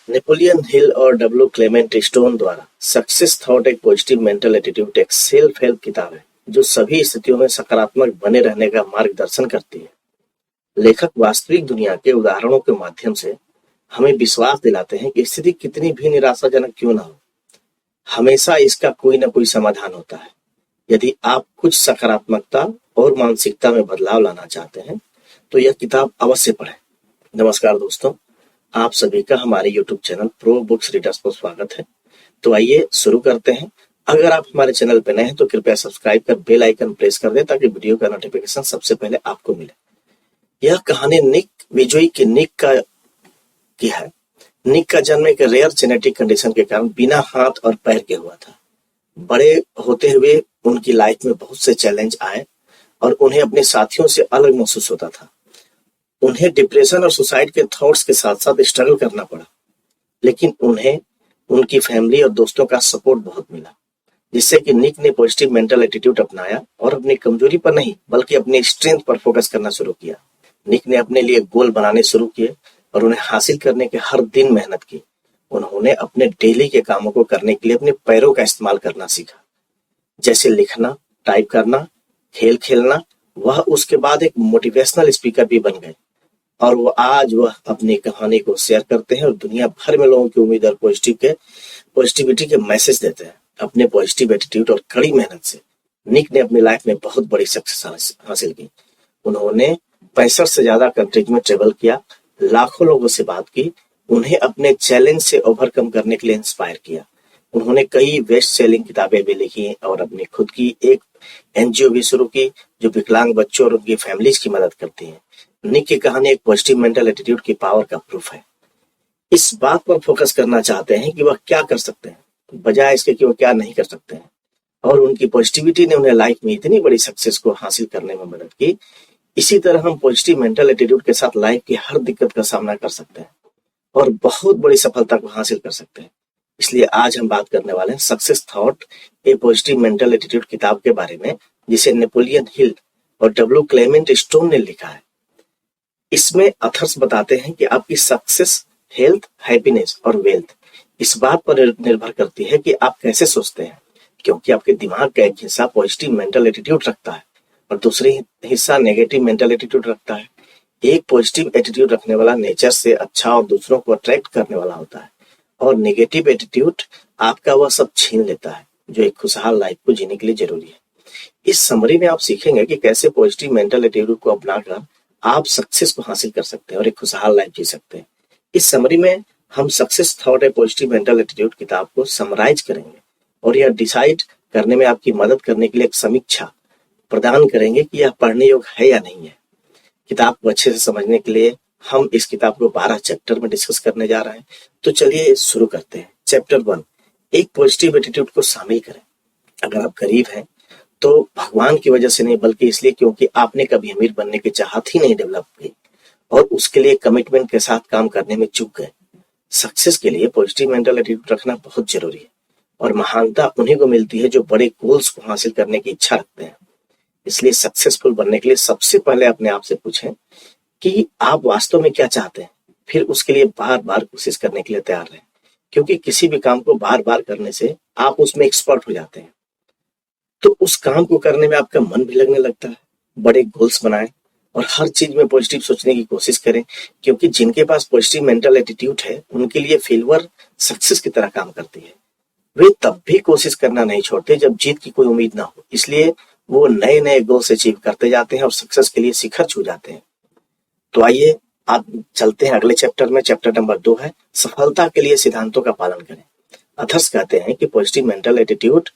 Napoleon Hill और W Clement stone द्वारा success thought एक पॉजिटिव मेंटल एटीट्यूड एक सेल्फ हेल्प किताब है जो सभी स्थितियों में सकारात्मक बने रहने का मार्गदर्शन करती है। लेखक वास्तविक दुनिया के उदाहरणों के माध्यम से हमें विश्वास दिलाते हैं कि स्थिति कितनी भी निराशाजनक क्यों ना हो, हमेशा इसका कोई ना कोई समाधान होता है। यदि आप कुछ सकारात्मकता और मानसिकता में बदलाव लाना चाहते हैं तो यह किताब अवश्य पढ़ें। नमस्कार दोस्तों, आप सभी का हमारे YouTube channel pro books readers पर स्वागत है। तो आइए शुरू करते हैं। अगर आप हमारे चैनल पर नए हैं तो कृपया सब्सक्राइब कर बेल आइकन प्रेस कर दें ताकि वीडियो का नोटिफिकेशन सबसे पहले आपको मिले। यह कहानी निक विजोई की है। निक का जन्म एक रेयर जेनेटिक कंडीशन के कारण बिना हाथ और पैर के हुआ था। बड़े होते हुए उनकी लाइफ में बहुत से चैलेंज आए और उन्हें अपने साथियों से अलग महसूस होता था। उन्हें डिप्रेशन और सुसाइड के थॉट्स के साथ साथ स्ट्रगल करना पड़ा, लेकिन उन्हें उनकी फैमिली और दोस्तों का सपोर्ट बहुत मिला, जिससे कि निक ने पॉजिटिव मेंटल एटीट्यूड अपनाया और अपनी कमजोरी पर नहीं बल्कि अपनी स्ट्रेंथ पर फोकस करना शुरू किया। निक ने अपने लिए गोल बनाने शुरू किए और उन्हें हासिल करने के हर दिन मेहनत की। उन्होंने अपने डेली के कामों को करने के लिए अपने पैरों का इस्तेमाल करना सीखा, जैसे लिखना, टाइप करना, खेल खेलना। वह उसके बाद एक मोटिवेशनल स्पीकर भी बन गए और वह अपनी कहानी को शेयर करते हैं और दुनिया भर में लोगों की उम्मीद और पॉजिटिविटी के मैसेज देते हैं। अपने पॉजिटिव एटीट्यूड और कड़ी मेहनत से निक ने अपनी लाइफ में बहुत बड़ी सक्सेस हासिल की। उन्होंने 65 से ज्यादा कंट्रीज में ट्रेवल किया, लाखों लोगों से बात की, उन्हें अपने चैलेंज से ओवरकम करने के लिए इंस्पायर किया। उन्होंने कई बेस्ट सेलिंग किताबें भी लिखी और अपनी खुद की एक एनजीओ भी शुरू की जो विकलांग बच्चों और उनकी फैमिलीज की मदद करती है। निक की कहानी एक पॉजिटिव मेंटल एटीट्यूड की पावर का प्रूफ है। इस बात पर फोकस करना चाहते हैं कि वह क्या कर सकते हैं, बजाय इसके कि वह क्या नहीं कर सकते हैं। और उनकी पॉजिटिविटी ने उन्हें लाइफ में इतनी बड़ी सक्सेस को हासिल करने में मदद की। इसी तरह हम पॉजिटिव मेंटल एटीट्यूड के साथ लाइफ की हर दिक्कत का सामना कर सकते हैं और बहुत बड़ी सफलता को हासिल कर सकते हैं। इसलिए आज हम बात करने वाले हैं success thought a positive mental attitude किताब के बारे में, जिसे नेपोलियन हिल और डब्ल्यू क्लेमेंट स्टोन ने लिखा है। इसमें अथर्स बताते हैं कि आपकी सक्सेस, हेल्थ, हैप्पीनेस और वेल्थ इस बात पर निर्भर करती है कि आप कैसे सोचते हैं, क्योंकि आपके दिमाग का एक हिस्सा पॉजिटिव मेंटल एटीट्यूड रखता है और दूसरी हिस्सा नेगेटिव मेंटल एटीट्यूड रखता है। एक पॉजिटिव एटीट्यूड रखने वाला नेचर से अच्छा और दूसरों को अट्रैक्ट करने वाला होता है, और नेगेटिव एटीट्यूड आपका वह सब छीन लेता है जो एक खुशहाल लाइफ को जीने के लिए जरूरी है। इस समरी में आप सीखेंगे कि कैसे पॉजिटिव मेंटल एटीट्यूड को अपनाकर आप सक्सेस को हासिल कर सकते हैं और एक खुशहाल लाइफ जी सकते हैं। इस समरी में हम success thought a positive mental attitude किताब को समराइज करेंगे और यह डिसाइड करने में आपकी मदद करने के लिए एक समीक्षा प्रदान करेंगे कि यह पढ़ने योग्य है या नहीं है। किताब को अच्छे से समझने के लिए हम इस किताब को 12 चैप्टर में डिस्कस करने जा रहे हैं। तो चलिए शुरू करते हैं। चैप्टर 1, एक पॉजिटिव एटीट्यूड को शामिल करें। अगर आप गरीब हैं तो भगवान की वजह से नहीं, बल्कि इसलिए क्योंकि आपने कभी अमीर बनने की चाहत ही नहीं डेवलप की और उसके लिए कमिटमेंट के साथ काम करने में चूक गए। सक्सेस के लिए पॉजिटिव मेंटल एटीट्यूड रखना बहुत जरूरी है और महानता उन्हीं को मिलती है जो बड़े गोल्स को हासिल करने की इच्छा रखते हैं। इसलिए सक्सेसफुल बनने के लिए सबसे पहले अपने आप से पूछें कि आप वास्तव में क्या चाहते हैं, फिर उसके लिए बार बार कोशिश करने के लिए तैयार रहें, क्योंकि किसी भी काम को बार बार करने से आप उसमें एक्सपर्ट हो जाते हैं, तो उस काम को करने में आपका मन भी लगने लगता है। बड़े गोल्स बनाएं और हर चीज में पॉजिटिव सोचने की कोशिश करें, क्योंकि जिनके पास पॉजिटिव मेंटल एटीट्यूड है उनके लिए फेलियर सक्सेस की तरह काम करती है। वे तब भी कोशिश करना नहीं छोड़ते जब जीत की कोई उम्मीद ना हो, इसलिए वो नए नए गोल्स अचीव करते जाते हैं और सक्सेस के लिए शिखर छू जाते हैं। तो आइए आप चलते हैं अगले चैप्टर में। चैप्टर नंबर 2 है सफलता के लिए सिद्धांतों का पालन करें। अथर्स कहते हैं कि पॉजिटिव मेंटल एटीट्यूड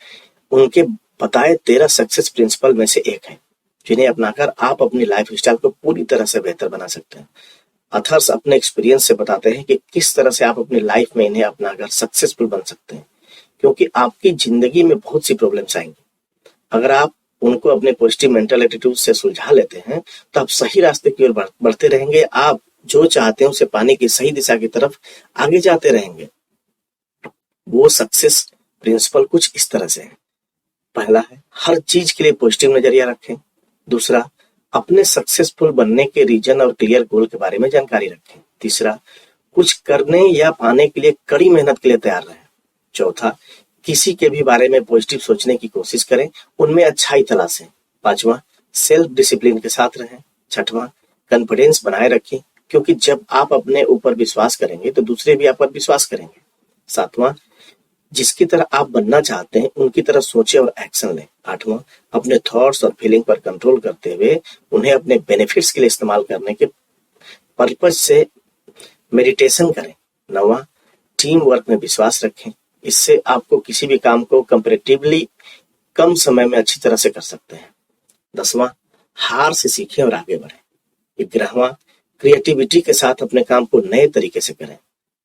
उनके बताए 13 सक्सेस प्रिंसिपल में से एक है, जिन्हें अपनाकर आप अपनी लाइफ स्टाइल को पूरी तरह से बेहतर बना सकते हैं। अथर्स अपने एक्सपीरियंस से बताते हैं कि किस तरह से आप अपनी लाइफ में इन्हें अपनाकर सक्सेसफुल बन सकते हैं, क्योंकि आपकी जिंदगी में बहुत सी प्रॉब्लम्स आएंगी। अगर आप उनको अपने पॉजिटिव मेंटल एटीट्यूड से सुलझा लेते हैं तो आप सही रास्ते की ओर बढ़ते रहेंगे। आप जो चाहते हैं उसे पाने की सही दिशा की तरफ आगे जाते रहेंगे। वो सक्सेस प्रिंसिपल कुछ इस तरह से है। पहला है हर चीज के लिए पॉजिटिव नजरिया रखें। दूसरा, अपने सक्सेसफुल बनने के रीजन और क्लियर गोल के बारे में जानकारी रखें। तीसरा, कुछ करने या पाने के लिए कड़ी मेहनत के लिए तैयार रहें। चौथा, किसी के भी बारे में पॉजिटिव सोचने की कोशिश करें, उनमें अच्छाई तलाशें। पांचवा, सेल्फ डिसिप्लिन के साथ रहें। छठवां, कॉन्फिडेंस बनाए रखें, क्योंकि जब आप अपने ऊपर विश्वास करेंगे तो दूसरे भी आप पर विश्वास करेंगे। सातवां, जिसकी तरह आप बनना चाहते हैं उनकी तरह सोचें और एक्शन लें। आठवां, अपने थॉट्स और फीलिंग पर कंट्रोल करते हुए उन्हें अपने बेनिफिट्स के लिए इस्तेमाल करने के पर्पज से मेडिटेशन करें। नौवां, टीम वर्क में विश्वास रखें, इससे आपको किसी भी काम को कंपैरेटिवली कम समय में अच्छी तरह से कर सकते हैं। 10वां, हार से सीखें और आगे बढ़ें। 11वां, क्रिएटिविटी के साथ अपने काम को नए तरीके से करें।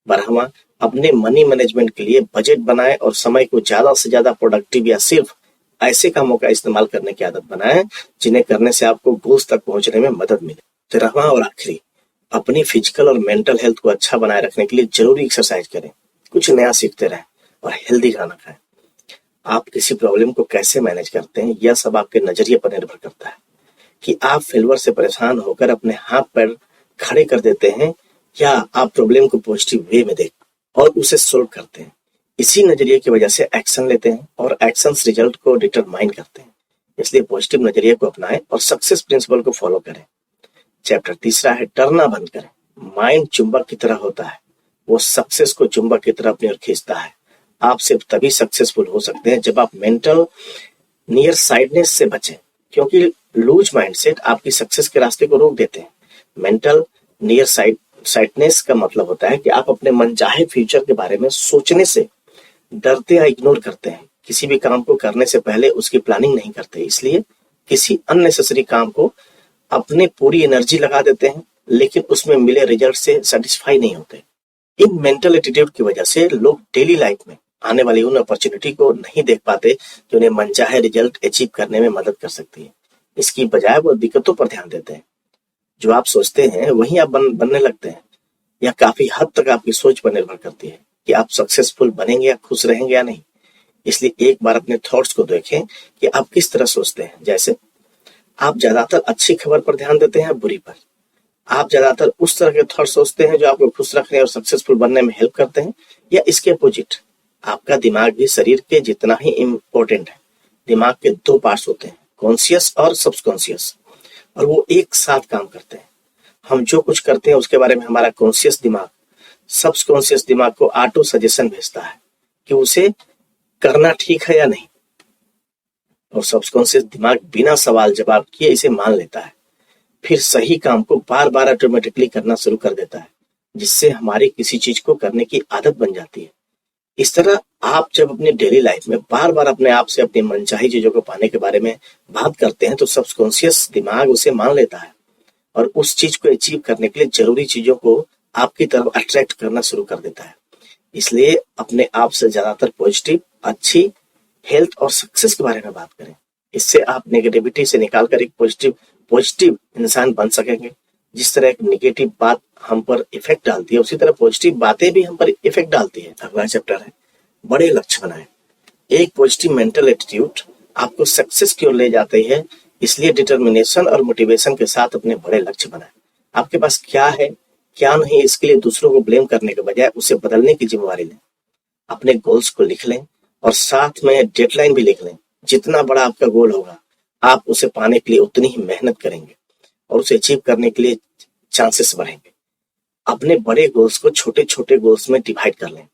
12वां, अपने मनी मैनेजमेंट के लिए बजट बनाएं और समय को ज्यादा से ज्यादा प्रोडक्टिव या सिर्फ ऐसे कामों का इस्तेमाल करने की आदत बनाएं जिन्हें करने से आपको गोल्स तक पहुंचने में मदद मिले। 13वां और आखिरी, अपनी फिजिकल और मेंटल हेल्थ को अच्छा बनाए रखने के लिए जरूरी एक्सरसाइज करें, कुछ नया सीखते रहें और हेल्दी खाना खाएं। आप किसी प्रॉब्लम को कैसे मैनेज करते हैं यह सब आपके नजरिए पर निर्भर करता है कि आप फेल्यूर से परेशान होकर अपने हाथ पैर खड़े कर देते हैं या आप प्रॉब्लम को पॉजिटिव वे में देख और उसे सोल्व करते हैं। इसी नजरिए की वजह से एक्शन लेते हैं और एक्शंस रिजल्ट को डिटरमाइन करते हैं। इसलिए पॉजिटिव नजरिए को अपनाएं और सक्सेस प्रिंसिपल को फॉलो करें। चैप्टर तीसरा है डरना बंद करें। माइंड चुंबक की तरह होता है, वो सक्सेस को चुंबक की तरह अपनी ओर खींचता है। आप सिर्फ तभी सक्सेसफुल हो सकते हैं जब आप मेंटल नियर साइडनेस से बचें, क्योंकि लूज माइंडसेट आपकी सक्सेस के रास्ते को रोक देते हैं। मेंटल नियर साइडनेस का मतलब होता है कि आप अपने मनचाहे फ्यूचर के बारे में सोचने से डरते या इग्नोर करते हैं। किसी भी काम को करने से पहले उसकी प्लानिंग नहीं करते, इसलिए किसी अननेसेसरी काम को अपने पूरी एनर्जी लगा देते हैं लेकिन उसमें मिले रिजल्ट से सेटिस्फाई नहीं होते। इन मेंटल एटीट्यूड की वजह से लोग डेली लाइफ में आने वाली उन अपॉर्चुनिटी को नहीं देख पाते जो उन्हें मनचाहे रिजल्ट अचीव करने में मदद कर सकती है। इसकी बजाय वो दिक्कतों पर ध्यान देते हैं। जो आप सोचते हैं वही आप बनने लगते हैं। यह काफी हद तक आपकी सोच पर निर्भर करती है कि आप सक्सेसफुल बनेंगे या खुश रहेंगे या नहीं। इसलिए एक बार अपने थॉट्स को देखें कि आप किस तरह सोचते हैं। जैसे आप ज्यादातर अच्छी खबर पर ध्यान देते हैं, बुरी पर। आप ज्यादातर उस तरह के थॉट सोचते हैं जो आपको खुश रखने और सक्सेसफुल बनने में हेल्प करते हैं, या इसके अपोजिट। आपका दिमाग भी शरीर के जितना ही इम्पोर्टेंट है। दिमाग के दो पार्ट्स होते हैं, कॉन्शियस और सबकॉन्शियस, और वो एक साथ काम करते हैं। हम जो कुछ करते हैं उसके बारे में हमारा कॉन्शियस दिमाग सबकॉन्शियस दिमाग को ऑटो सजेशन भेजता है कि उसे करना ठीक है या नहीं, और सबकॉन्शियस दिमाग बिना सवाल जवाब किए इसे मान लेता है, फिर सही काम को बार बार ऑटोमेटिकली करना शुरू कर देता है, जिससे हमारी किसी चीज को करने की आदत बन जाती है। इस तरह आप जब अपनी डेली लाइफ में बार बार अपने आप से अपनी मनचाही चीजों को पाने के बारे में बात करते हैं तो सबकॉन्शियस दिमाग उसे मान लेता है और उस चीज को अचीव करने के लिए जरूरी चीजों को आपकी तरफ अट्रैक्ट करना शुरू कर देता है। इसलिए अपने आप से ज्यादातर पॉजिटिव, अच्छी हेल्थ और सक्सेस के बारे में बात करें। इससे आप नेगेटिविटी से निकालकर एक पॉजिटिव इंसान बन सकेंगे। जिस तरह एक नेगेटिव बात हम पर इफेक्ट डालती है उसी तरह पॉजिटिव बातें भी हम पर इफेक्ट डालती है। अगला चैप्टर है बड़े लक्ष्य बनाएं। एक पॉजिटिव मेंटल एटीट्यूड आपको सक्सेस की ओर ले जाती है, इसलिए डिटर्मिनेशन और मोटिवेशन के साथ अपने बड़े लक्ष्य बनाएं। आपके पास क्या है क्या नहीं इसके लिए दूसरों को ब्लेम करने के बजाय उसे बदलने की जिम्मेवारी लें। अपने गोल्स को लिख लें और साथ में डेडलाइन भी लिख लें। जितना बड़ा आपका गोल होगा आप उसे पाने के लिए उतनी ही मेहनत करेंगे और उसे अचीव करने के लिए चांसेस बढ़ेंगे। अपने बड़े गोल्स को छोटे छोटे गोल्स में डिवाइड कर लें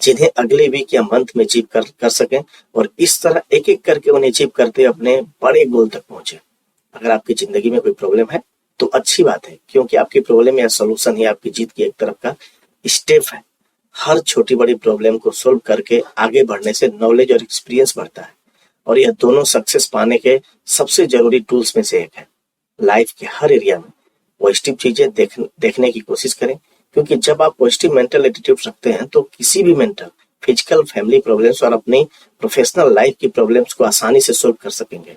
जिन्हें अगले वीक या मंथ में अचीव कर सकें, और इस तरह एक एक करके उन्हें अचीव करते अपने बड़े गोल तक पहुंचे। अगर आपकी जिंदगी में कोई प्रॉब्लम है तो अच्छी बात है, क्योंकि आपकी प्रॉब्लम या सोल्यूशन ही आपकी जीत की एक तरफ का स्टेप है। हर छोटी बड़ी प्रॉब्लम को सोल्व करके आगे बढ़ने से नॉलेज और एक्सपीरियंस बढ़ता है, और यह दोनों सक्सेस पाने के सबसे जरूरी टूल्स में से एक है। लाइफ के हर एरिया में पॉजिटिव चीजें देखने की कोशिश करें, क्योंकि जब आप पॉजिटिव मेंटल एटीट्यूड रखते हैं तो किसी भी मेंटल, फिजिकल, फैमिली प्रॉब्लम्स और अपनी प्रोफेशनल लाइफ की प्रॉब्लम्स को आसानी से सोल्व कर सकेंगे।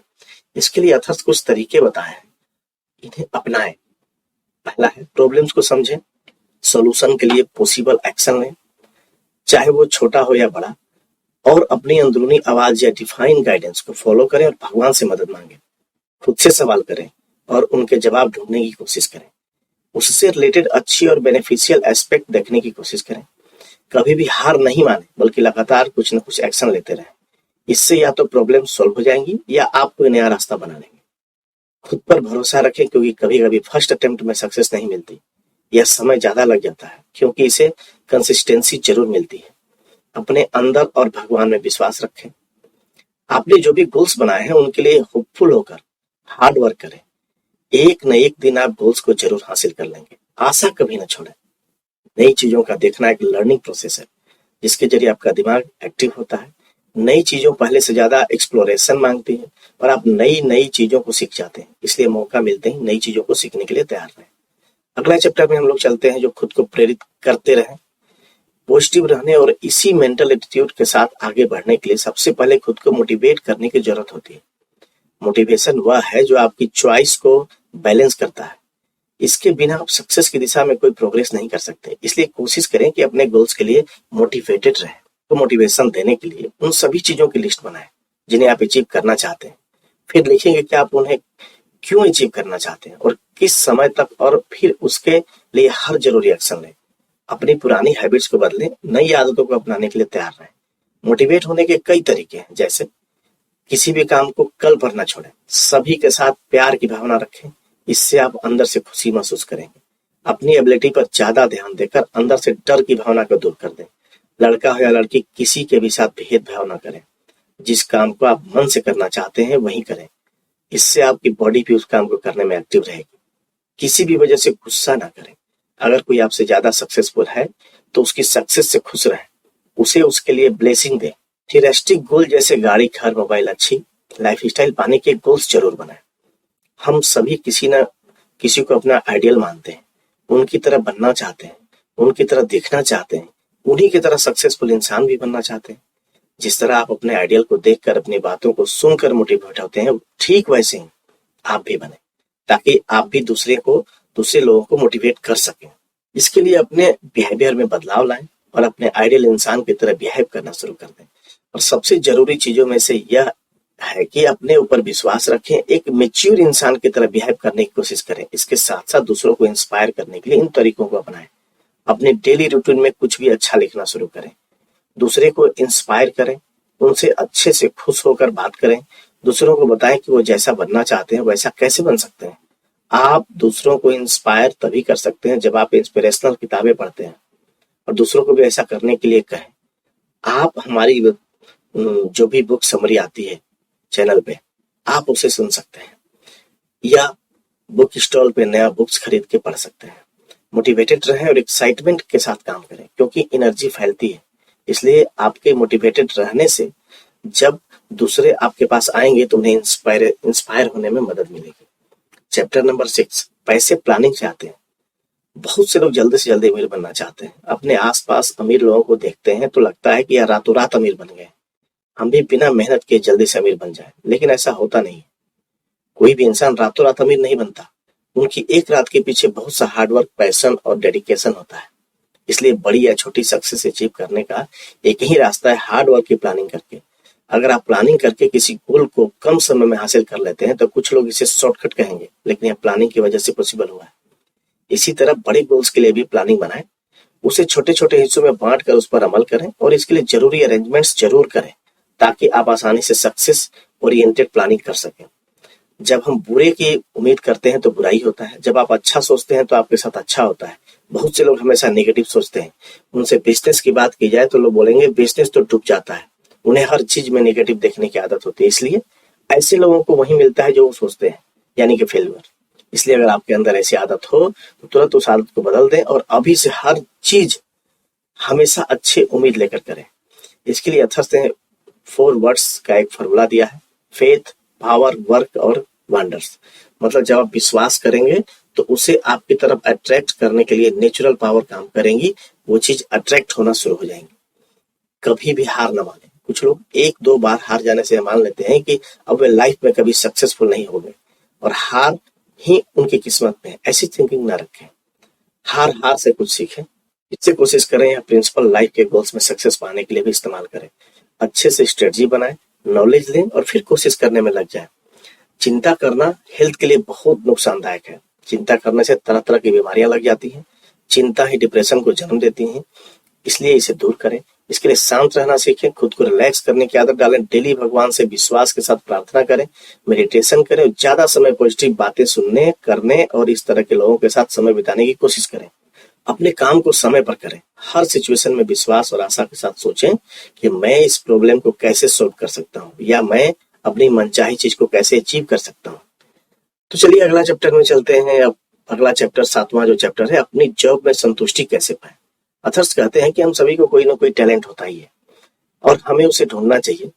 इसके लिए अथर्स कुछ तरीके बताए हैं, इन्हें अपनाएं। पहला है प्रॉब्लम्स को समझें, सॉल्यूशन के लिए पॉसिबल एक्शन लें, चाहे वो छोटा हो या बड़ा, और अपनी अंदरूनी आवाज या डिफाइन गाइडेंस को फॉलो करें और भगवान से मदद मांगे। खुद से सवाल करें और उनके जवाब ढूंढने की कोशिश करें। उससे रिलेटेड अच्छी और बेनिफिशियल एस्पेक्ट देखने की कोशिश करें। कभी भी हार नहीं माने, बल्कि लगातार कुछ न कुछ एक्शन लेते रहें। इससे या तो प्रॉब्लम सॉल्व हो जाएंगी या आप कोई नया रास्ता बना लेंगे। खुद पर भरोसा रखें, क्योंकि कभी कभी फर्स्ट अटेम्प्ट में सक्सेस नहीं मिलती, यह समय ज्यादा लग जाता है, क्योंकि इसे कंसिस्टेंसी जरूर मिलती है। अपने अंदर और भगवान में विश्वास रखें। आपने जो भी गोल्स बनाए हैं उनके लिए होपफुल होकर हार्ड वर्क करें। एक न एक दिन आप गोल्स को जरूर हासिल कर लेंगे। आशा कभी न छोड़ें। नई चीजों का देखना एक लर्निंग प्रोसेस है, जिसके जरिए आपका दिमाग एक्टिव होता है। नई चीजों पहले से ज्यादा एक्सप्लोरेशन मांगती है और आप नई नई चीजों को सीख जाते हैं। इसलिए मौका मिलते ही नई चीजों को सीखने के लिए तैयार रहें। अगला चैप्टर में हम लोग चलते हैं, जो खुद को प्रेरित करते रहें। पॉजिटिव रहने और इसी मेंटल एटीट्यूड के साथ आगे बढ़ने के लिए सबसे पहले खुद को मोटिवेट करने की जरूरत होती है। मोटिवेशन वह है जो आपकी चॉइस को बैलेंस करता है। इसके बिना आप सक्सेस की दिशा में कोई प्रोग्रेस नहीं कर सकते। इसलिए कोशिश करें कि अपने गोल्स के लिए मोटिवेटेड रहें। तो मोटिवेशन देने के लिए उन सभी चीजों की लिस्ट बनाएं जिन्हें आप अचीव करना चाहते हैं। फिर लिखेंगे कि आप उन्हें क्यों अचीव करना चाहते हैं और किस समय तक, और फिर उसके लिए हर जरूरी एक्शन लें। अपनी पुरानी हैबिट्स को बदलें, नई आदतों को अपनाने के लिए तैयार रहें। मोटिवेट होने के कई तरीके हैं, जैसे किसी भी काम को कल पर न छोड़ें। सभी के साथ प्यार की भावना रखें, इससे आप अंदर से खुशी महसूस करेंगे। अपनी एबिलिटी पर ज्यादा ध्यान देकर अंदर से डर की भावना को दूर कर दें। लड़का हो या लड़की, किसी के भी साथ भेदभाव न करें। जिस काम को आप मन से करना चाहते हैं वही करें। इससे आपकी बॉडी भी उस काम को करने में एक्टिव रहेगी। किसी भी वजह से गुस्सा ना करें। अगर कोई आपसे ज्यादा सक्सेसफुल है तो उसकी सक्सेस से खुश रहें, उसे उसके लिए ब्लेसिंग दें। थियरिस्टिक गोल जैसे गाड़ी, घर, मोबाइल, अच्छी लाइफस्टाइल पाने के गोल्स जरूर बनाएं। हम सभी किसी न किसी को अपना आइडियल मानते हैं, उनकी तरह बनना चाहते हैं, उनकी तरह दिखना चाहते हैं, उन्हीं की तरह सक्सेसफुल इंसान भी बनना चाहते हैं। जिस तरह आप अपने आइडियल को देखकर, अपनी बातों को सुनकर मोटिवेट होते हैं, ठीक वैसे ही आप भी बने, ताकि आप भी दूसरे लोगों को मोटिवेट कर सकें। इसके लिए अपने बिहेवियर में बदलाव लाएं और अपने आइडियल इंसान की तरह बिहेव करना शुरू कर दें। और सबसे जरूरी चीजों में से यह है कि अपने ऊपर विश्वास रखें, एक मैच्योर इंसान की तरह बिहेव करने की कोशिश करें। इसके साथ साथ दूसरों को इंस्पायर करने के लिए इन तरीकों को अपनाएं। अपने डेली रूटीन में कुछ भी अच्छा लिखना शुरू करें, दूसरे को इंस्पायर करें, उनसे अच्छे से खुश होकर बात करें, दूसरों को बताएं कि वो जैसा बनना चाहते हैं वैसा कैसे बन सकते हैं। आप दूसरों को इंस्पायर तभी कर सकते हैं जब आप इंस्पिरेशनल किताबें पढ़ते हैं और दूसरों को भी ऐसा करने के लिए कहें। आप हमारी जो भी बुक समरी आती है चैनल पे, आप उसे सुन सकते हैं या बुक स्टॉल पे नया बुक्स खरीद के पढ़ सकते हैं। मोटिवेटेड रहें और एक्साइटमेंट के साथ काम करें, क्योंकि एनर्जी फैलती है। इसलिए आपके मोटिवेटेड रहने से जब दूसरे आपके पास आएंगे तो उन्हें इंस्पायर होने में मदद मिलेगी। चैप्टर नंबर 6, पैसे प्लानिंग से आते हैं। बहुत से लोग जल्दी से जल्दी अमीर बनना चाहते हैं। अपने आसपास अमीर लोगों को देखते हैं तो लगता है कि यार रातों रात अमीर बन गए, हम भी बिना मेहनत के जल्दी से अमीर बन जाए। लेकिन ऐसा होता नहीं। कोई भी इंसान रातों रात अमीर नहीं बनता। उनकी एक रात के पीछे बहुत सा हार्डवर्क, पैशन और डेडिकेशन होता है। इसलिए बड़ी या छोटी सक्सेस अचीव करने का एक ही रास्ता है, हार्ड वर्क की प्लानिंग करके। अगर आप प्लानिंग करके किसी गोल को कम समय में हासिल कर लेते हैं तो कुछ लोग इसे शॉर्टकट कहेंगे, लेकिन यह प्लानिंग की वजह से पॉसिबल हुआ है। इसी तरह बड़े गोल्स के लिए भी प्लानिंग बनाएं, उसे छोटे छोटे हिस्सों में बांट कर उस पर अमल करें और इसके लिए जरूरी अरेंजमेंट्स जरूर करें, ताकि आप आसानी से सक्सेस ओरिएंटेड प्लानिंग कर सकें। जब हम बुरे की उम्मीद करते हैं तो बुराई होता है, जब आप अच्छा सोचते हैं तो आपके साथ अच्छा होता है। बहुत से लोग हमेशा नेगेटिव सोचते हैं। उनसे बिजनेस की बात की जाए तो लोग बोलेंगे बिजनेस तो डूब जाता है। उन्हें हर चीज में नेगेटिव देखने की आदत होती है। इसलिए ऐसे लोगों को वही मिलता है जो वो सोचते हैं, यानी कि फेलियर। इसलिए अगर आपके अंदर ऐसी आदत हो तो तुरंत उस आदत को बदल दें और अभी से हर चीज हमेशा अच्छे उम्मीद लेकर करें। इसके लिए अथर्स ने 4 वर्ड्स का एक फॉर्मूला दिया है, फेथ, पावर, वर्क और वंडर्स। मतलब जब आप विश्वास करेंगे तो उसे आपकी तरफ अट्रैक्ट करने के लिए नेचुरल पावर काम करेंगी, वो चीज अट्रैक्ट होना शुरू हो जाएंगी। कभी भी हार न माने। कुछ लोग 1-2 बार हार जाने से मान लेते हैं कि अब वे लाइफ में कभी सक्सेसफुल नहीं होंगे और हार ही उनकी किस्मत में है। ऐसी थिंकिंग ना रखें। हार से कुछ सीखें, इससे कोशिश करें या प्रिंसिपल लाइफ के गोल्स में सक्सेस पाने के लिए भी इस्तेमाल करें। अच्छे से स्ट्रेटजी बनाएं, नॉलेज लें और फिर कोशिश करने में लग जाए। चिंता करना हेल्थ के लिए बहुत नुकसानदायक है। चिंता करने से तरह तरह की बीमारियां लग जाती हैं। चिंता ही डिप्रेशन को जन्म देती है, इसलिए इसे दूर करें। इसके लिए शांत रहना सीखें, खुद को रिलैक्स करने की आदत डालें, डेली भगवान से विश्वास के साथ प्रार्थना करें, मेडिटेशन करें और ज्यादा समय पॉजिटिव बातें सुनने, करने और इस तरह के लोगों के साथ समय बिताने की कोशिश करें। अपने काम को समय पर करें। हर सिचुएशन में विश्वास और आशा के साथ सोचें कि मैं इस प्रॉब्लम को कैसे सॉल्व कर सकता हूँ या मैं अपनी मनचाही चीज को कैसे अचीव कर सकता हूँ। तो चलिए अगला चैप्टर में चलते हैं। अब अगला चैप्टर 7वां जो चैप्टर है, अपनी जॉब में संतुष्टि कैसे पाएं। अथर्स कहते हैं कि हम सभी को कोई ना कोई टैलेंट होता ही है और हमें उसे ढूंढना चाहिए।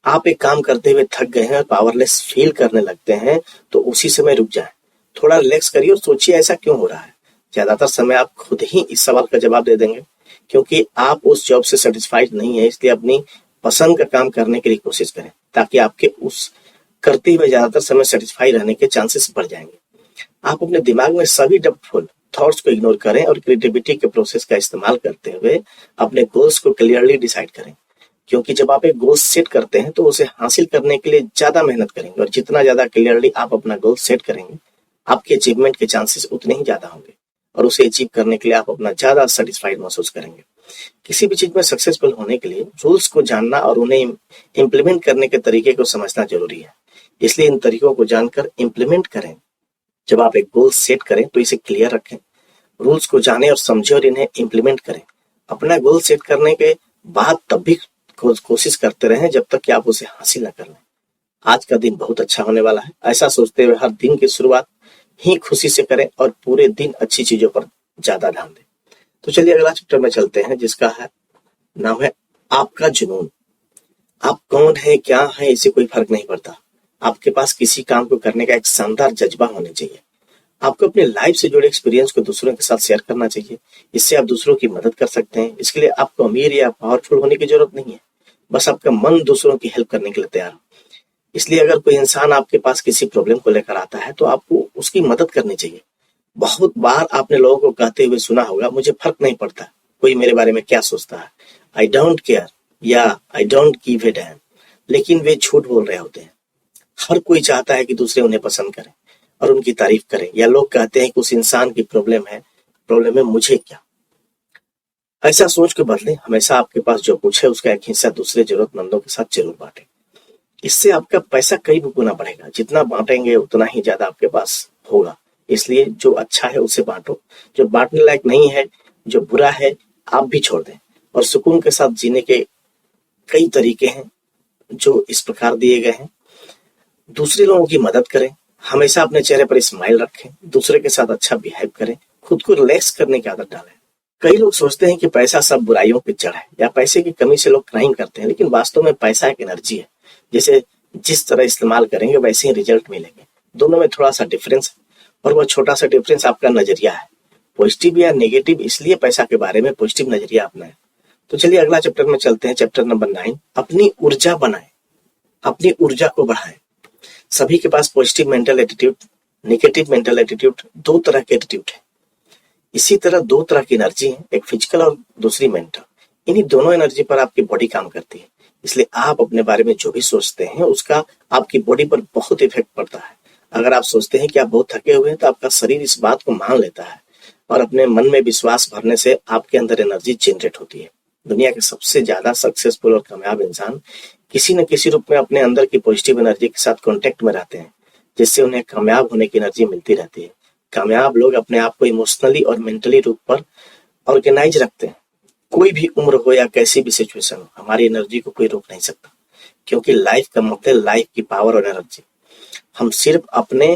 आप एक काम करते हुए थक गए हैं और पावरलेस फील करने लगते हैं तो उसी समय रुक जाएं, थोड़ा रिलैक्स करिए और सोचिए ऐसा क्यों हो रहा है। ज्यादातर समय आप खुद ही इस सवाल का जवाब दे देंगे, क्योंकि आप उस जॉब से सेटिस्फाइड नहीं है। इसलिए अपनी पसंद का काम करने के लिए कोशिश करें, ताकि आपके उस करते हुए ज्यादातर समय सेटिस्फाई रहने के चांसेस बढ़ जाएंगे। आप अपने दिमाग में सभी डाउटफुल थॉट्स को इग्नोर करें और क्रिएटिविटी के प्रोसेस का इस्तेमाल करते हुए अपने गोल्स को क्लियरली डिसाइड करें, क्योंकि जब आप एक गोल सेट करते हैं तो उसे हासिल करने के लिए ज्यादा मेहनत करेंगे और जितना ज्यादा क्लियरली आप अपना गोल सेट करेंगे, आपके अचीवमेंट के चांसेस उतने ही ज्यादा होंगे और उसे अचीव करने के लिए आप अपना ज्यादा सेटिस्फाइड महसूस करेंगे। किसी भी चीज में सक्सेसफुल होने के लिए रूल्स को जानना और उन्हें इम्प्लीमेंट करने के तरीके को समझना जरूरी है। इसलिए इन तरीकों को जानकर इम्प्लीमेंट करें। जब आप एक गोल सेट करें तो इसे क्लियर रखें, रूल्स को जाने और समझे और इन्हें इम्प्लीमेंट करें। अपना गोल सेट करने के बाद तब भी कोशिश करते रहें जब तक कि आप उसे हासिल न कर लें। आज का दिन बहुत अच्छा होने वाला है, ऐसा सोचते हुए हर दिन की शुरुआत ही खुशी से करें और पूरे दिन अच्छी चीजों पर ज्यादा ध्यान दें। तो चलिए अगला चैप्टर में चलते हैं, जिसका है नाम है आपका जुनून। आप कौन है, क्या है, इसे कोई फर्क नहीं पड़ता। आपके पास किसी काम को करने का एक शानदार जज्बा होना चाहिए। आपको अपने लाइफ से जुड़े एक्सपीरियंस को दूसरों के साथ शेयर करना चाहिए। इससे आप दूसरों की मदद कर सकते हैं। इसके लिए आपको अमीर या पावरफुल होने की जरूरत नहीं है, बस आपका मन दूसरों की हेल्प करने के लिए तैयार हो। इसलिए अगर कोई इंसान आपके पास किसी प्रॉब्लम को लेकर आता है तो आपको उसकी मदद करनी चाहिए। बहुत बार आपने लोगों को कहते हुए सुना होगा, मुझे फर्क नहीं पड़ता कोई मेरे बारे में क्या सोचता है, आई डोंट केयर या I don't give a dam. लेकिन वे झूठ बोल रहे होते हैं। हर कोई चाहता है कि दूसरे उन्हें पसंद करें और उनकी तारीफ करें, या लोग कहते हैं कि उस इंसान की प्रॉब्लम है मुझे क्या। ऐसा सोच के बदले हमेशा आपके पास जो कुछ है उसका एक हिस्सा दूसरे जरूरतमंदों के साथ जरूर बांटें। इससे आपका पैसा कई गुना बढ़ेगा। जितना बांटेंगे उतना ही ज्यादा आपके पास होगा। इसलिए जो अच्छा है उसे बांटो, जो बांटने लायक नहीं है, जो बुरा है, आप भी छोड़ दें। और सुकून के साथ जीने के कई तरीके हैं जो इस प्रकार दिए गए हैं। दूसरे लोगों की मदद करें, हमेशा अपने चेहरे पर स्माइल रखें, दूसरे के साथ अच्छा बिहेव करें, खुद को रिलैक्स करने की आदत डालें। कई लोग सोचते हैं कि पैसा सब बुराइयों की जड़ है या पैसे की कमी से लोग क्राइम करते हैं, लेकिन वास्तव में पैसा एक एनर्जी है। जैसे जिस तरह इस्तेमाल करेंगे वैसे ही रिजल्ट मिलेंगे। दोनों में थोड़ा सा डिफरेंस है और वह छोटा सा डिफरेंस आपका नजरिया है, पॉजिटिव या नेगेटिव। इसलिए पैसा के बारे में पॉजिटिव नजरिया अपनाएं। तो चलिए अगला चैप्टर में चलते हैं, चैप्टर नंबर 9, अपनी ऊर्जा बनाएं, अपनी ऊर्जा को बढ़ाएं। सभी के पास positive mental attitude, negative mental attitude, दो तरह के एटीट्यूड है। इसी तरह दो तरह की एनर्जी है, एक फिजिकल और दूसरी मेंटल। इन्हीं दोनों एनर्जी पर आपकी बॉडी काम करती है। इसलिए आप अपने बारे में जो भी सोचते हैं उसका आपकी बॉडी पर बहुत इफेक्ट पड़ता है। अगर आप सोचते हैं कि आप बहुत थके हुए हैं तो आपका शरीर इस बात को मान लेता है और अपने मन में विश्वास भरने से आपके अंदर एनर्जी जनरेट होती है। दुनिया के सबसे ज्यादा सक्सेसफुल और कामयाब इंसान किसी न किसी रूप में अपने अंदर की पॉजिटिव एनर्जी के साथ कांटेक्ट में रहते हैं, जिससे उन्हें कामयाब होने की एनर्जी मिलती रहती है। कामयाब लोग अपने आप को इमोशनली और मेंटली रूप पर ऑर्गेनाइज रखते हैं। कोई भी उम्र हो या कैसी भी सिचुएशन हो, हमारी एनर्जी को कोई रोक नहीं सकता, क्योंकि लाइफ का मतलब लाइफ की पावर और एनर्जी हम सिर्फ अपने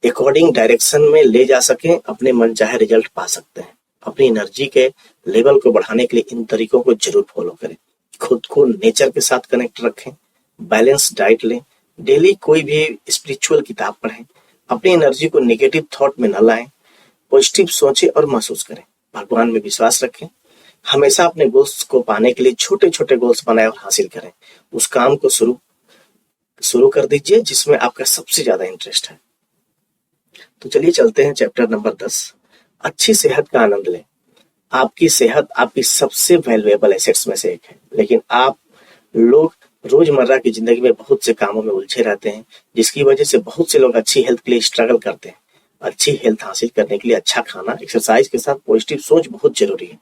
अकॉर्डिंग डायरेक्शन में ले जा सकें, अपने मन चाहे रिजल्ट पा सकते हैं। अपनी एनर्जी के लेवल को बढ़ाने के लिए इन तरीकों को जरूर फॉलो करें। खुद को नेचर के साथ कनेक्ट रखें, बैलेंस डाइट लें, डेली कोई भी स्पिरिचुअल किताब पढ़ें, अपनी एनर्जी को नेगेटिव थॉट में न लाएं, पॉजिटिव सोचें और महसूस करें, भगवान में विश्वास रखें। हमेशा अपने गोल्स को पाने के लिए छोटे छोटे गोल्स बनाएं और हासिल करें। उस काम को शुरू कर दीजिए जिसमें आपका सबसे ज्यादा इंटरेस्ट है। तो चलिए चलते हैं चैप्टर नंबर 10, अच्छी सेहत का आनंद लें। आपकी सेहत आपकी सबसे वैल्यूएबल एसेट्स में से एक है, लेकिन आप लोग रोजमर्रा की जिंदगी में बहुत से कामों में उलझे रहते हैं, जिसकी वजह से बहुत से लोग अच्छी हेल्थ के लिए स्ट्रगल करते हैं। अच्छी हेल्थ हासिल करने के लिए अच्छा खाना, एक्सरसाइज के साथ पॉजिटिव सोच बहुत जरूरी है।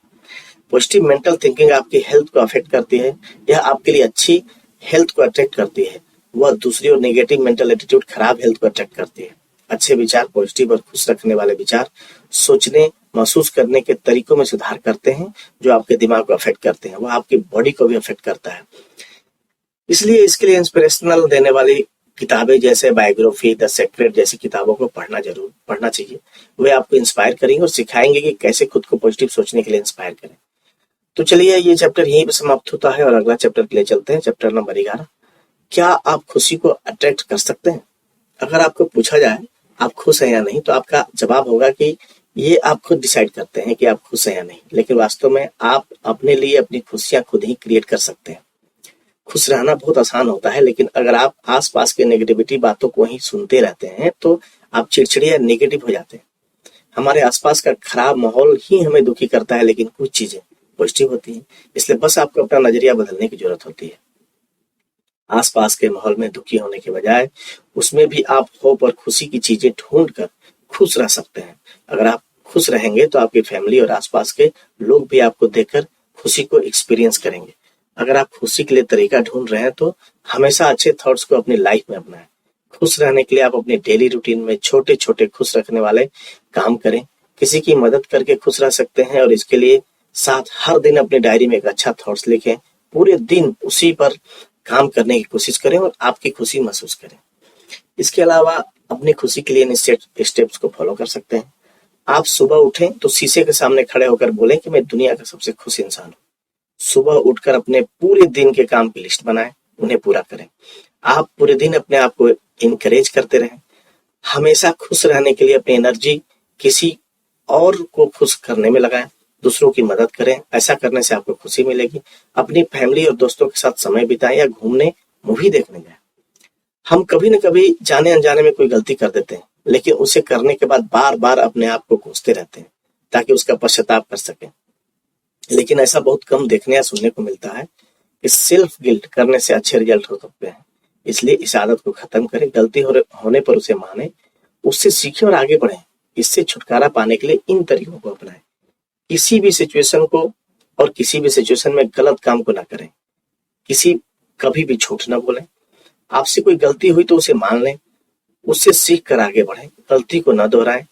पॉजिटिव मेंटल थिंकिंग आपकी हेल्थ को अफेक्ट करती है, यह आपके लिए अच्छी हेल्थ को अट्रैक्ट करती है। वह दूसरी और नेगेटिव मेंटल एटीट्यूड खराब हेल्थ को अट्रैक्ट करती है। अच्छे विचार, पॉजिटिव और खुश रखने वाले विचार सोचने, महसूस करने के तरीकों में सुधार करते हैं, जो आपके दिमाग को अफेक्ट करते हैं। वह आपकी बॉडी को भी अफेक्ट करता है। इसलिए इसके लिए इंस्पिरेशनल देने वाली किताबें जैसे बायोग्राफी, द सीक्रेट जैसी किताबों को पढ़ना चाहिए। वे आपको इंस्पायर करेंगे और सिखाएंगे कि कैसे खुद को पॉजिटिव सोचने के लिए इंस्पायर करें। तो चलिए, ये चैप्टर यहीं पर समाप्त होता है और अगला चैप्टर के लिए चलते हैं। चैप्टर नंबर 11, क्या आप खुशी को अट्रैक्ट कर सकते हैं? अगर आपको पूछा जाए आप खुश हैं या नहीं, तो आपका जवाब होगा कि ये आप खुद डिसाइड करते हैं कि आप खुश हैं या नहीं। लेकिन वास्तव में आप अपने लिए अपनी खुशियां खुद ही क्रिएट कर सकते हैं। खुश रहना बहुत आसान होता है, लेकिन अगर आप आसपास के नेगेटिविटी बातों को ही सुनते रहते हैं तो आप चिड़चिड़े या नेगेटिव हो जाते हैं। हमारे आसपास का खराब माहौल ही हमें दुखी करता है, लेकिन कुछ चीजें पॉजिटिव होती हैं। इसलिए बस आपको अपना नजरिया बदलने की जरूरत होती है। आसपास के माहौल में दुखी होने के बजाय उसमें भी आप होप और खुशी की चीजें ढूंढ कर खुश रह सकते हैं। अगर आप खुश रहेंगे तो आपकी फैमिली और आसपास के लोग भी आपको देखकर खुशी को एक्सपीरियंस करेंगे। अगर आप खुशी के लिए तरीका ढूंढ रहे हैं तो हमेशा अच्छे थॉट्स को अपनी लाइफ में अपनाएं। खुश रहने के लिए आप अपने डेली रूटीन में छोटे छोटे खुश रखने वाले काम करें। किसी की मदद करके खुश रह सकते हैं और इसके लिए साथ हर दिन अपनी डायरी में एक अच्छा थॉट्स लिखें। पूरे दिन उसी पर काम करने की कोशिश करें और आपकी खुशी महसूस करें। इसके अलावा अपनी खुशी के लिए इन स्टेप्स को फॉलो कर सकते हैं। आप सुबह उठें तो शीशे के सामने खड़े होकर बोलें कि मैं दुनिया का सबसे खुश इंसान हूँ। सुबह उठकर अपने पूरे दिन के काम की लिस्ट बनाएं, उन्हें पूरा करें। आप पूरे दिन अपने आप को इनकरेज करते रहें। हमेशा खुश रहने के लिए अपनी एनर्जी किसी और को खुश करने में लगाएं, दूसरों की मदद करें। ऐसा करने से आपको खुशी मिलेगी। अपनी फैमिली और दोस्तों के साथ समय बिताएं या घूमने, मूवी देखने जाएं। हम कभी न कभी जाने अनजाने में कोई गलती कर देते हैं, लेकिन उसे करने के बाद बार बार अपने आप को कोसते रहते हैं ताकि उसका पश्चाताप कर सकें। लेकिन ऐसा बहुत कम देखने या सुनने को मिलता है कि सेल्फ गिल्ट करने से अच्छे रिजल्ट हो सकते हैं। इसलिए इस आदत को खत्म करें। गलती होने पर उसे माने, उससे सीखें और आगे बढ़ें। इससे छुटकारा पाने के लिए इन तरीकों को अपनाएं। किसी भी सिचुएशन को और किसी भी सिचुएशन में गलत काम को ना करें। कभी भी झूठ ना बोलें। आपसे कोई गलती हुई तो उसे मान लें, उससे सीख कर आगे बढ़ें। गलती को न दोहराएं।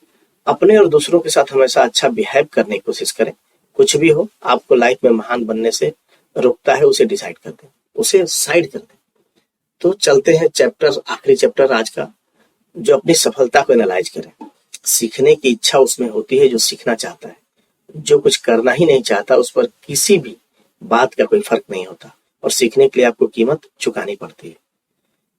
अपने और दूसरों के साथ हमेशा अच्छा बिहेव करने की कोशिश करें। कुछ भी हो आपको लाइफ में महान बनने से रोकता है, उसे डिसाइड कर दें, उसे साइड कर दें। तो चलते हैं आखिरी चैप्टर आज का, जो अपनी सफलता को एनालाइज करें। सीखने की इच्छा उसमें होती है जो सीखना चाहता है। जो कुछ करना ही नहीं चाहता उस पर किसी भी बात का कोई फर्क नहीं होता और सीखने के लिए आपको कीमत चुकानी पड़ती है।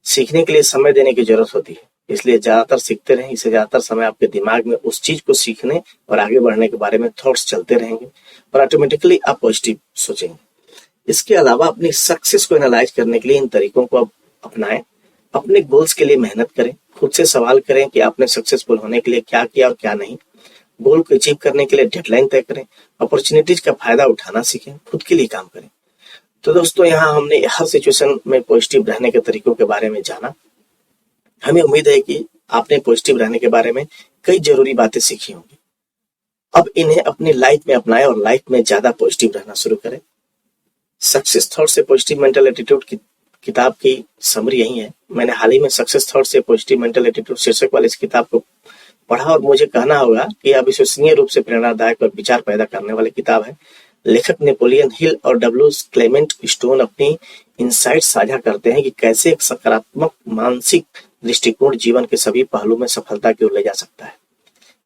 सीखने के लिए समय देने की जरूरत होती है, इसलिए ज्यादातर सीखते रहें। इससे ज्यादातर समय आपके दिमाग में उस चीज को सीखने और आगे बढ़ने के बारे में थॉट्स चलते रहेंगे और ऑटोमेटिकली आप पॉजिटिव सोचेंगे। इसके अलावा अपनी सक्सेस को एनालाइज करने के लिए इन तरीकों को आप अपनाएं। अपने गोल्स के लिए मेहनत करें। खुद से सवाल करें कि आपने सक्सेसफुल होने के लिए क्या किया और क्या नहीं। गोल को अचीव करने के लिए डेडलाइन तय करें। अपॉर्चुनिटीज का फायदा उठाना सीखें। खुद के लिए काम करें। तो दोस्तों, यहाँ हमने हर सिचुएशन में पॉजिटिव रहने के तरीकों के बारे में जाना। हमें उम्मीद है कि आपने पॉजिटिव रहने के बारे में कई जरूरी बातें सीखी होंगी। अब इन्हें अपनी लाइफ में अपनाएं और लाइफ में ज्यादा पॉजिटिव रहना शुरू करें। सक्सेस थॉट से पॉजिटिव मेंटल एटीट्यूड की किताब की समरी यही है। मैंने हाल ही में सक्सेस थॉट से पॉजिटिव मेंटल एटीट्यूड शीर्षक वाली इस किताब को पढ़ा और मुझे कहना होगा कि यह विश्वसनीय रूप से प्रेरणादायक और विचार पैदा करने वाली किताब है। लेखक नेपोलियन हिल और डब्ल्यू क्लेमेंट स्टोन अपनी इनसाइट साझा करते हैं कि कैसे एक सकारात्मक मानसिक दृष्टिकोण जीवन के सभी पहलू में सफलता की ओर ले जा सकता है।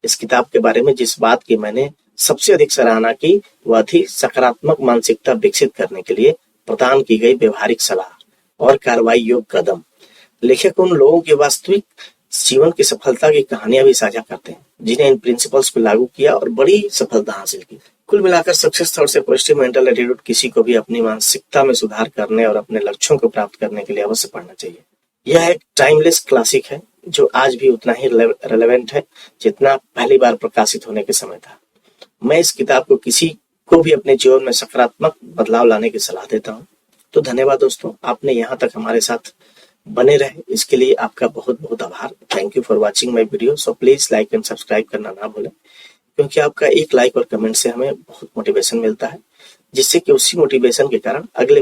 इस किताब के बारे में जिस बात की मैंने सबसे अधिक सराहना की वह थी सकारात्मक मानसिकता विकसित करने के लिए प्रदान की गई व्यवहारिक सलाह और कार्रवाई योग्य कदम। लेखक उन लोगों की वास्तविक जीवन की सफलता की कहानियां भी साझा करते हैं जिन्हें इन प्रिंसिपल्स को लागू किया और बड़ी सफलता हासिल की। कुल मिलाकर सक्सेस थॉट से पॉजिटिव मेंटल एटीट्यूड किसी को भी अपनी मानसिकता में सुधार करने और अपने लक्ष्यों को प्राप्त करने के लिए अवश्य पढ़ना चाहिए। यह एक टाइमलेस क्लासिक है जो आज भी उतना ही रेलेवेंट है जितना पहली बार प्रकाशित होने के समय था। मैं इस किताब को किसी को भी अपने जीवन में सकारात्मक बदलाव लाने की सलाह देता हूँ। तो धन्यवाद दोस्तों, आपने यहाँ तक हमारे साथ बने रहे, इसके लिए आपका बहुत बहुत आभार। Thank you for watching my video. So please like and subscribe करना ना भूलें, क्योंकि आपका एक लाइक और कमेंट से हमें बहुत मोटिवेशन मिलता है, जिससे कि उसी मोटिवेशन के कारण अगले